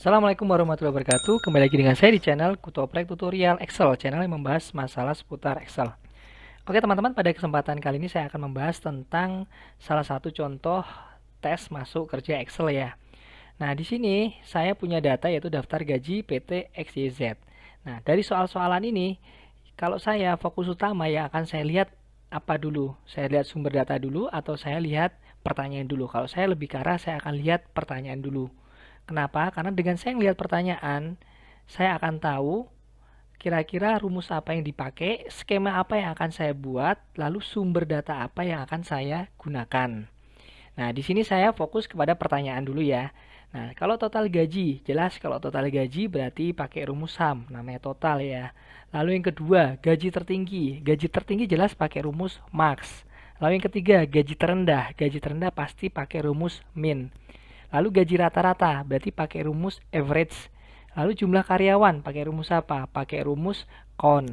Assalamualaikum warahmatullahi wabarakatuh. Kembali lagi dengan saya di channel Kutoprek Tutorial Excel, channel yang membahas masalah seputar Excel. Oke teman-teman, pada kesempatan kali ini saya akan membahas tentang salah satu contoh tes masuk kerja Excel ya. Nah, di sini saya punya data yaitu daftar gaji PT XYZ. Nah, dari soal-soalan ini, kalau saya fokus utama ya akan saya lihat apa dulu? Saya lihat sumber data dulu atau saya lihat pertanyaan dulu? Kalau saya lebih ke arah saya akan lihat pertanyaan dulu. Kenapa? Karena dengan saya melihat pertanyaan, saya akan tahu kira-kira rumus apa yang dipakai, skema apa yang akan saya buat, lalu sumber data apa yang akan saya gunakan. Nah, di sini saya fokus kepada pertanyaan dulu ya. Nah, kalau total gaji, jelas kalau total gaji berarti pakai rumus SUM, namanya total ya. Lalu yang kedua, gaji tertinggi. Gaji tertinggi jelas pakai rumus MAX. Lalu yang ketiga, gaji terendah. Gaji terendah pasti pakai rumus MIN. Lalu gaji rata-rata berarti pakai rumus average. Lalu jumlah karyawan pakai rumus apa? Pakai rumus count.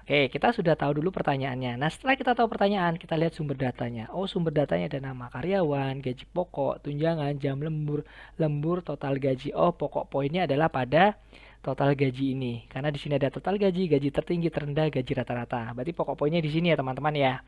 Oke, kita sudah tahu dulu pertanyaannya. Nah, setelah kita tahu pertanyaan, kita lihat sumber datanya. Oh, sumber datanya ada nama karyawan, gaji pokok, tunjangan, jam lembur, total gaji. Oh, pokok poinnya adalah pada total gaji ini. Karena di sini ada total gaji, gaji tertinggi, terendah, gaji rata-rata. Berarti pokok poinnya di sini ya, teman-teman ya.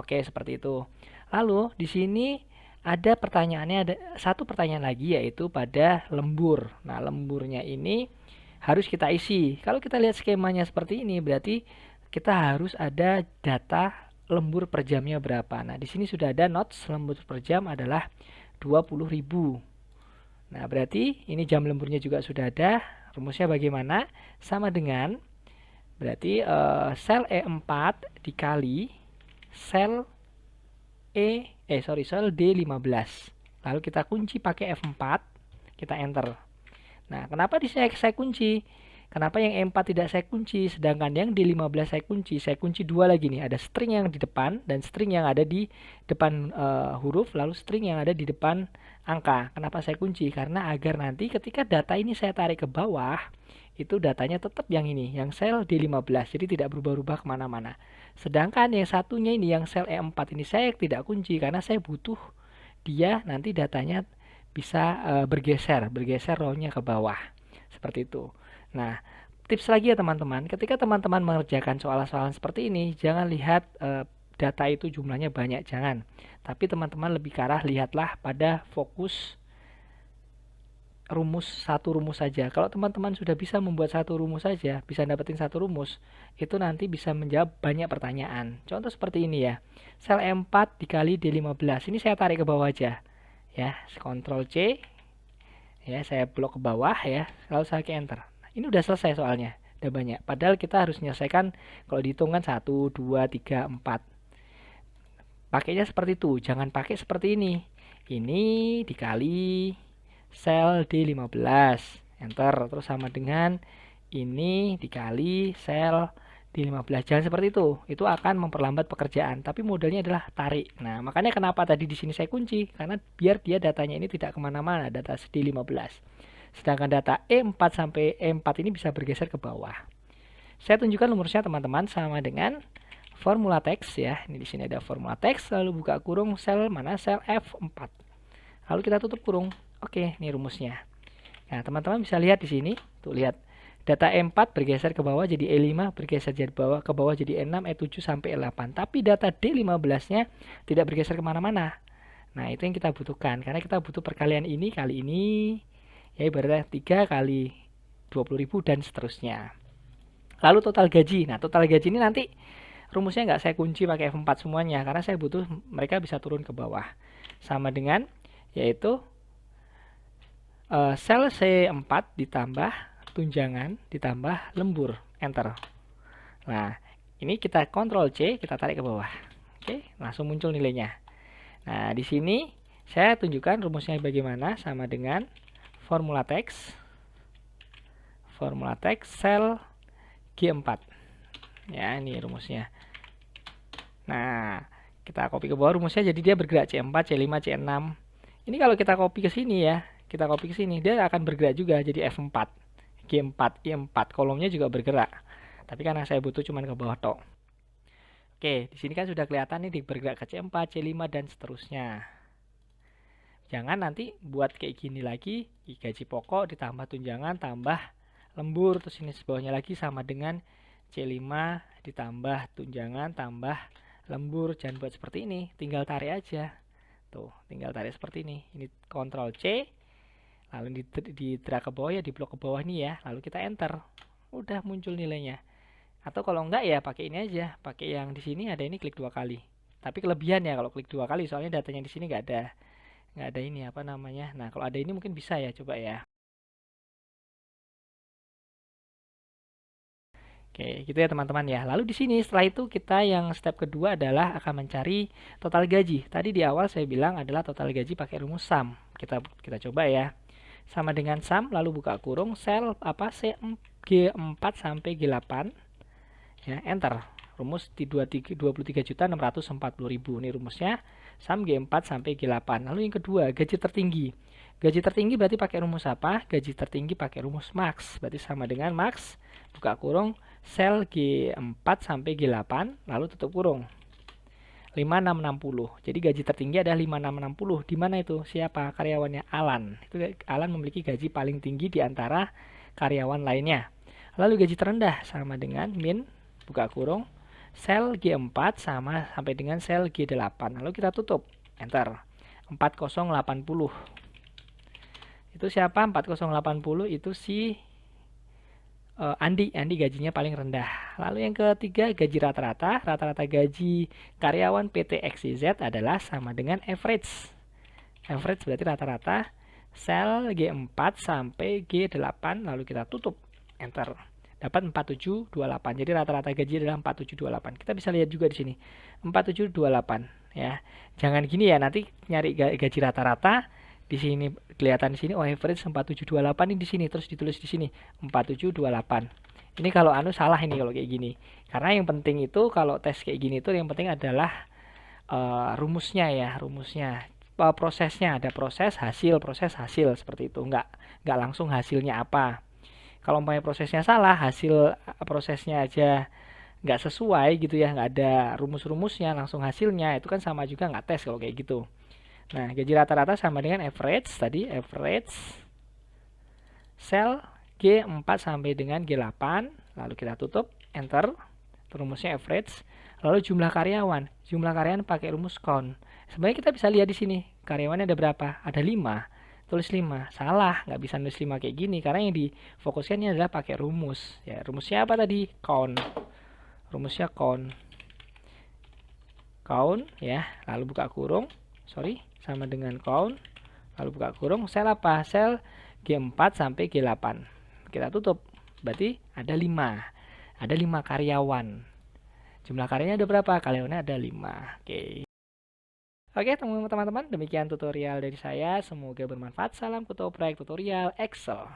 Oke, seperti itu. Lalu, di sini ada pertanyaannya, ada satu pertanyaan lagi yaitu pada lembur. Nah, lemburnya ini harus kita isi. Kalau kita lihat skemanya seperti ini, berarti kita harus ada data lembur per jamnya berapa. Nah, di sini sudah ada notes lembur per jam adalah 20.000. Nah, berarti ini jam lemburnya juga sudah ada. Rumusnya bagaimana? Sama dengan berarti sel E4 dikali sel sel D15. Lalu kita kunci pakai F4, kita enter. Nah, kenapa di saya kunci? Kenapa yang E4 tidak saya kunci, sedangkan yang D15 saya kunci? Saya kunci dua lagi nih, ada string yang di depan dan string yang ada di depan huruf, lalu string yang ada di depan angka. Kenapa saya kunci? Karena agar nanti ketika data ini saya tarik ke bawah, itu datanya tetap yang ini, yang sel D15, jadi tidak berubah-ubah kemana-mana. Sedangkan yang satunya ini, yang sel E4 ini saya tidak kunci, karena saya butuh dia nanti datanya bisa bergeser row-nya ke bawah. Seperti itu. Nah, tips lagi ya teman-teman, ketika teman-teman mengerjakan soal-soalan seperti ini, jangan lihat data itu jumlahnya banyak, jangan. Tapi teman-teman lebih ke arah lihatlah pada fokus satu rumus saja. Kalau teman-teman sudah bisa membuat satu rumus saja, bisa dapetin satu rumus, itu nanti bisa menjawab banyak pertanyaan. Contoh seperti ini ya. Sel E4 dikali D15. Ini saya tarik ke bawah aja. Ya, Ctrl C. Ya, saya blok ke bawah ya. Lalu saya ke enter. Ini udah selesai soalnya. Udah banyak. Padahal kita harus menyelesaikan kalau dihitung kan 1, 2, 3, 4. Pakainya seperti itu. Jangan pakai seperti ini. Ini dikali sel D15. Enter. Terus sama dengan ini dikali sel D15. Jangan seperti itu. Itu akan memperlambat pekerjaan. Tapi modelnya adalah tarik. Nah, makanya kenapa tadi di sini saya kunci. Karena biar dia datanya ini tidak kemana-mana. Data D15. Sedangkan data E4 sampai E4 ini bisa bergeser ke bawah. Saya tunjukkan rumusnya teman-teman sama dengan formula teks ya. Ini di sini ada formula teks, lalu buka kurung sel mana? Sel F4. Lalu kita tutup kurung. Oke, ini rumusnya. Nah, teman-teman bisa lihat di sini. Tuh lihat. Data E4 bergeser ke bawah jadi E5, bergeser jadi ke bawah jadi E6, E7 sampai E8. Tapi data D15-nya tidak bergeser kemana-mana. Nah, itu yang kita butuhkan. Karena kita butuh perkalian ini kali ini. Ya ibaratnya 3 kali 20.000 dan seterusnya. Lalu total gaji. Nah, total gaji ini nanti rumusnya nggak saya kunci pakai F4 semuanya. Karena saya butuh mereka bisa turun ke bawah. Sama dengan yaitu sel C4 ditambah tunjangan ditambah lembur. Enter. Nah, ini kita Ctrl C, kita tarik ke bawah. Oke, langsung muncul nilainya. Nah, di sini saya tunjukkan rumusnya bagaimana, sama dengan formula teks sel G4. Ya, ini rumusnya. Nah, kita copy ke bawah rumusnya jadi dia bergerak C4, C5, C6. Ini kalau kita copy ke sini ya, kita copy ke sini, dia akan bergerak juga jadi F4, G4, I4, kolomnya juga bergerak. Tapi karena saya butuh cuman ke bawah tok. Oke, di sini kan sudah kelihatan nih bergerak ke C4, C5 dan seterusnya. Jangan nanti buat kayak gini lagi, gaji pokok ditambah tunjangan tambah lembur, terus ini sebawahnya lagi sama dengan C5 ditambah tunjangan tambah lembur. Jangan buat seperti ini, tinggal tarik aja. Tuh, tinggal tarik seperti ini. Ini Ctrl C, lalu di drag ke bawah ya, di blok ke bawah nih ya, lalu kita enter. Udah muncul nilainya. Atau kalau enggak ya pakai ini aja, pakai yang di sini ada ini klik 2 kali. Tapi kelebihan ya kalau klik 2 kali, soalnya datanya di sini nggak ada ini apa namanya. Nah, kalau ada ini mungkin bisa ya, coba ya. Oke, gitu ya teman-teman ya. Lalu di sini setelah itu kita yang step kedua adalah akan mencari total gaji. Tadi di awal saya bilang adalah total gaji pakai rumus sum. Kita coba ya. Sama dengan sum, lalu buka kurung sel apa G4 sampai G8. Ya, enter. Rumus di 23.640.000. Ini rumusnya sum G4 sampai G8. Lalu yang kedua, gaji tertinggi. Gaji tertinggi berarti pakai rumus apa? Gaji tertinggi pakai rumus max. Berarti sama dengan max, buka kurung, sel G4 sampai G8, lalu tutup kurung. 5660. Jadi gaji tertinggi adalah 5660. Di mana itu? Siapa? Karyawannya Alan. Itu Alan memiliki gaji paling tinggi di antara karyawan lainnya. Lalu gaji terendah sama dengan min, buka kurung, sel G4 sama sampai dengan sel G8. Lalu kita tutup. Enter. 4080. Itu siapa? 4080 itu si Andi gajinya paling rendah. Lalu yang ketiga, gaji rata-rata. Rata-rata gaji karyawan PT XYZ adalah sama dengan average. Average berarti rata-rata sel G4 sampai G8, lalu kita tutup. Enter. Dapat 4728. Jadi rata-rata gaji adalah 4728. Kita bisa lihat juga di sini. 4728 ya. Jangan gini ya, nanti nyari gaji rata-rata di sini kelihatan di sini average 4728 ini di sini, terus ditulis di sini 4728. Ini kalau salah ini kalau kayak gini. Karena yang penting itu kalau tes kayak gini itu yang penting adalah rumusnya ya, rumusnya. Prosesnya ada proses hasil seperti itu. Enggak langsung hasilnya apa. Kalau umpamanya prosesnya salah, hasil prosesnya aja nggak sesuai gitu ya, nggak ada rumus-rumusnya, langsung hasilnya, itu kan sama juga nggak tes kalau kayak gitu. Nah, gaji rata-rata sama dengan average, tadi average sel G4 sampai dengan G8, lalu kita tutup, enter, rumusnya average, lalu jumlah karyawan pakai rumus count. Sebenarnya kita bisa lihat di sini, karyawannya ada berapa? Ada 5, tulis 5, salah, nggak bisa nulis 5 kayak gini, karena yang difokuskannya adalah pakai rumus. Ya, rumusnya apa tadi? Count. Rumusnya count ya, lalu buka kurung, sama dengan count, lalu buka kurung, sel apa? Sel G4 sampai G8. Kita tutup. Berarti ada 5. Ada 5 karyawan. Jumlah karyanya ada berapa? Karyawannya ada 5. Oke. Oke, teman-teman, demikian tutorial dari saya. Semoga bermanfaat. Salam Kutoprek Tutorial Excel.